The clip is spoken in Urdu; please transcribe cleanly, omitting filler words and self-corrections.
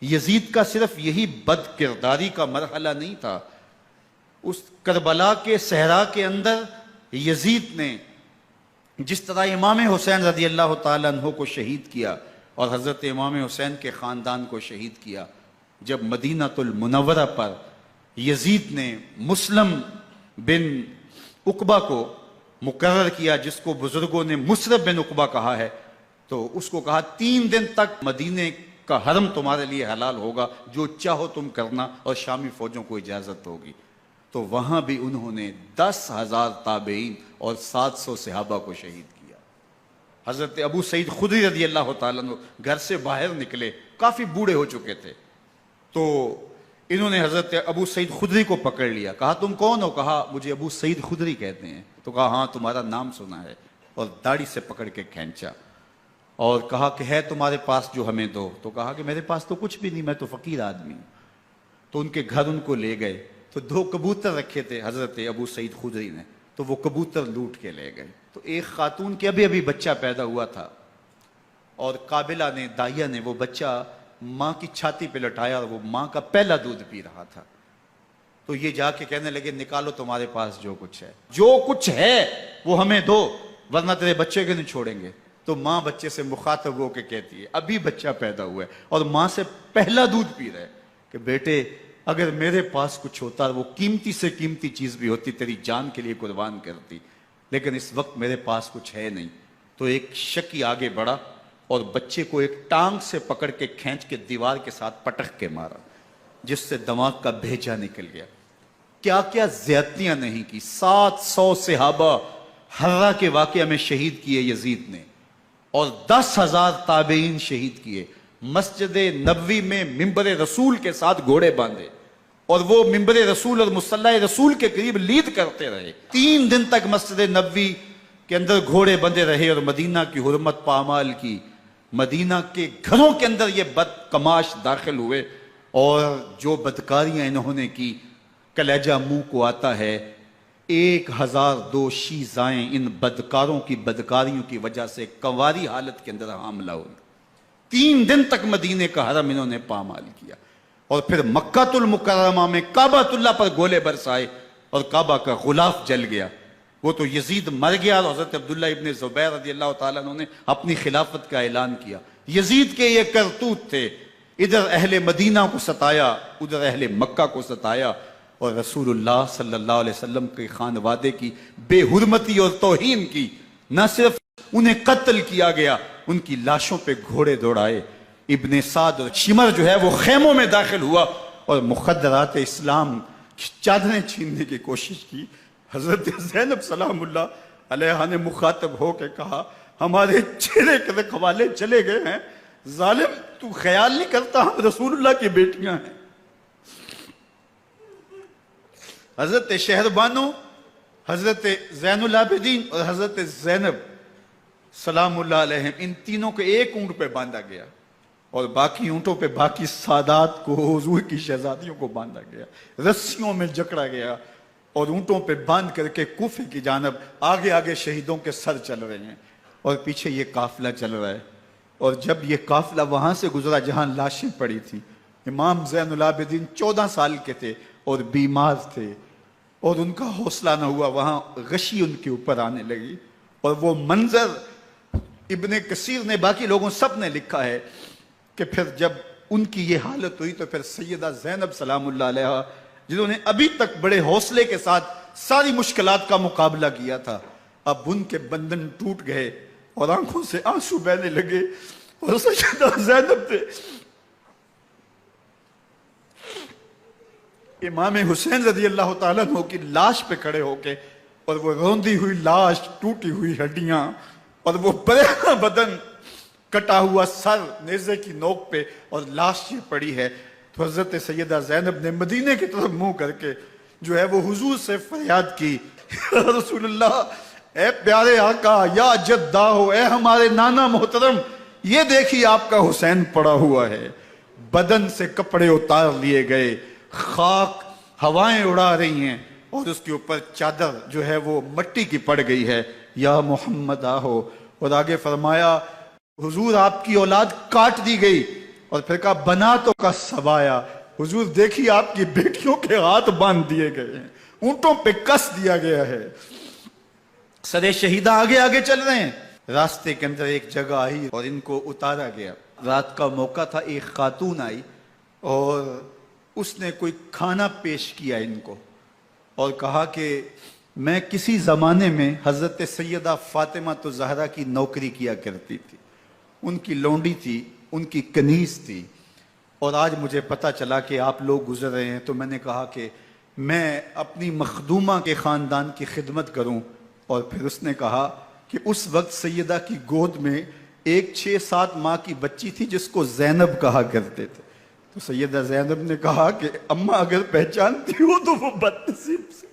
یزید کا صرف یہی بد کرداری کا مرحلہ نہیں تھا، اس کربلا کے صحرا کے اندر یزید نے جس طرح امام حسین رضی اللہ تعالیٰ عنہ کو شہید کیا اور حضرت امام حسین کے خاندان کو شہید کیا، جب مدینہ المنورہ پر یزید نے مسلم بن عقبہ کو مقرر کیا، جس کو بزرگوں نے مصرف بن عقبہ کہا ہے، تو اس کو کہا 3 دن تک مدینے کا حرم تمہارے لیے حلال ہوگا، جو چاہو تم کرنا، اور شامی فوجوں کو اجازت ہوگی۔ تو وہاں بھی انہوں نے 10,000 تابعین اور 700 صحابہ کو شہید کیا۔ حضرت ابو سعید خدری رضی اللہ تعالیٰ عنہ گھر سے باہر نکلے، کافی بوڑھے ہو چکے تھے، تو انہوں نے حضرت ابو سعید خدری کو پکڑ لیا، کہا تم کون ہو؟ کہا مجھے ابو سعید خدری کہتے ہیں۔ تو کہا ہاں تمہارا نام سنا ہے، اور داڑھی سے پکڑ کے کھینچا اور کہا کہ ہے تمہارے پاس جو ہمیں دو؟ تو کہا کہ میرے پاس تو کچھ بھی نہیں، میں تو فقیر آدمی ہوں۔ تو ان کے گھر ان کو لے گئے، تو 2 کبوتر رکھے تھے حضرت ابو سعید خدری نے، تو وہ کبوتر لوٹ کے لے گئے۔ تو ایک خاتون کے ابھی بچہ پیدا ہوا تھا، اور قابلہ نے، دائیا نے وہ بچہ ماں کی چھاتی پہ لٹایا، اور وہ ماں کا پہلا دودھ پی رہا تھا۔ تو یہ جا کے کہنے لگے نکالو تمہارے پاس جو کچھ ہے، جو کچھ ہے وہ ہمیں دو، ورنہ تیرے بچے کو نہیں چھوڑیں گے۔ تو ماں بچے سے مخاطب ہو کے کہتی ہے، ابھی بچہ پیدا ہوا ہے اور ماں سے پہلا دودھ پی رہے، کہ بیٹے اگر میرے پاس کچھ ہوتا، وہ قیمتی سے قیمتی چیز بھی ہوتی، تیری جان کے لیے قربان کرتی، لیکن اس وقت میرے پاس کچھ ہے نہیں۔ تو ایک شکی آگے بڑھا اور بچے کو ایک ٹانگ سے پکڑ کے کھینچ کے دیوار کے ساتھ پٹک کے مارا، جس سے دماغ کا بھیجا نکل گیا۔ کیا کیا زیادتیاں نہیں کی۔ 700 صحابہ حرہ کے واقعہ میں شہید کیے یزید نے، اور 10,000 تابعین شہید کیے۔ مسجد نبوی میں ممبر رسول کے ساتھ گھوڑے باندھے، اور وہ ممبر رسول اور مصلی رسول کے قریب لید کرتے رہے۔ 3 دن تک مسجد نبوی کے اندر گھوڑے بندھے رہے، اور مدینہ کی حرمت پامال کی۔ مدینہ کے گھروں کے اندر یہ بدکماش داخل ہوئے، اور جو بدکاریاں انہوں نے کی کلیجہ منہ کو آتا ہے۔ 1002 شیزائیں ان بدکاروں کی بدکاریوں کی وجہ سے کنواری حالت کے اندر حاملہ ہوئی۔ 3 دن تک مدینے کا حرم انہوں نے پامال کیا، اور پھر مکہ المکرمہ میں کعبہ اللہ پر گولے برسائے، اور کعبہ کا غلاف جل گیا۔ وہ تو یزید مر گیا، اور حضرت عبداللہ ابن زبیر رضی اللہ تعالیٰ عنہ نے اپنی خلافت کا اعلان کیا۔ یزید کے یہ کرتوت تھے، ادھر اہل مدینہ کو ستایا، ادھر اہل مکہ کو ستایا، اور رسول اللہ صلی اللہ علیہ وسلم کے خانوادے کی بے حرمتی اور توہین کی۔ نہ صرف انہیں قتل کیا گیا، ان کی لاشوں پہ گھوڑے دوڑائے۔ ابن سعد اور شمر جو ہے وہ خیموں میں داخل ہوا، اور مخدرات اسلام کی چادریں چھیننے کی کوشش کی۔ حضرت زینب سلام اللہ علیہ نے مخاطب ہو کے کہا ہمارے چہرے کے رکھوالے چلے گئے ہیں، ظالم تو خیال نہیں کرتا ہم رسول اللہ کی بیٹیاں ہیں۔ حضرت شہربانو، حضرت زین العابدین اور حضرت زینب سلام اللہ علیہم، ان تینوں کو ایک اونٹ پہ باندھا گیا، اور باقی اونٹوں پہ باقی سادات کو، حضور کی شہزادیوں کو باندھا گیا، رسیوں میں جکڑا گیا، اور اونٹوں پہ باندھ کر کے کوفے کی جانب آگے آگے شہیدوں کے سر چل رہے ہیں، اور پیچھے یہ قافلہ چل رہا ہے۔ اور جب یہ قافلہ وہاں سے گزرا جہاں لاشیں پڑی تھیں، امام زین العابدین 14 سال کے تھے اور بیمار تھے، اور ان کا حوصلہ نہ ہوا، وہاں غشی ان کے اوپر آنے لگی۔ اور وہ منظر ابن کثیر نے، باقی لوگوں سب نے لکھا ہے کہ پھر جب ان کی یہ حالت ہوئی تو پھر سیدہ زینب سلام اللہ علیہ، جنہوں نے ابھی تک بڑے حوصلے کے ساتھ ساری مشکلات کا مقابلہ کیا تھا، اب ان کے بندن ٹوٹ گئے اور آنکھوں سے آنسو بہنے لگے، اور سیدہ زینب نے امام حسین رضی اللہ تعالیٰ عنہ کی لاش پہ کھڑے ہو کے، اور وہ روندی ہوئی لاش، ٹوٹی ہوئی ہڈیاں، اور وہ برینا بدن، کٹا ہوا سر نیزے کی نوک پہ، اور لاش یہ پڑی ہے، تو حضرت سیدہ زینب نے مدینے کی طرف منہ کر کے جو ہے وہ حضور سے فریاد کی، یا رسول اللہ، اے پیارے آقا، یا جدہ ہو، اے ہمارے نانا محترم، یہ دیکھیے آپ کا حسین پڑا ہوا ہے۔ بدن سے کپڑے اتار لیے گئے، خاک ہوائیں اڑا رہی ہیں، اور اس کے اوپر چادر جو ہے وہ مٹی کی پڑ گئی ہے، یا محمد آہو۔ اور آگے فرمایا حضور آپ کی اولاد کاٹ دی گئی، اور پھر کہا بناتوں کا سبایا، حضور دیکھیے آپ کی بیٹیوں کے ہاتھ باندھ دیے گئے ہیں، اونٹوں پہ کس دیا گیا ہے، سرے شہیدہ آگے آگے چل رہے ہیں۔ راستے کے اندر ایک جگہ آئی اور ان کو اتارا گیا۔ رات کا موقع تھا، ایک خاتون آئی اور اس نے کوئی کھانا پیش کیا ان کو اور کہا کہ میں کسی زمانے میں حضرت سیدہ فاطمہ تو زہرا کی نوکری کیا کرتی تھی، ان کی لونڈی تھی، ان کی کنیز تھی، اور آج مجھے پتا چلا کہ آپ لوگ گزر رہے ہیں، تو میں نے کہا کہ میں اپنی مخدومہ کے خاندان کی خدمت کروں۔ اور پھر اس نے کہا کہ اس وقت سیدہ کی گود میں ایک 6-7 ماہ کی بچی تھی جس کو زینب کہا کرتے تھے۔ تو سیدہ زینب نے کہا کہ اماں اگر پہچانتی ہو تو وہ بدنصیب سے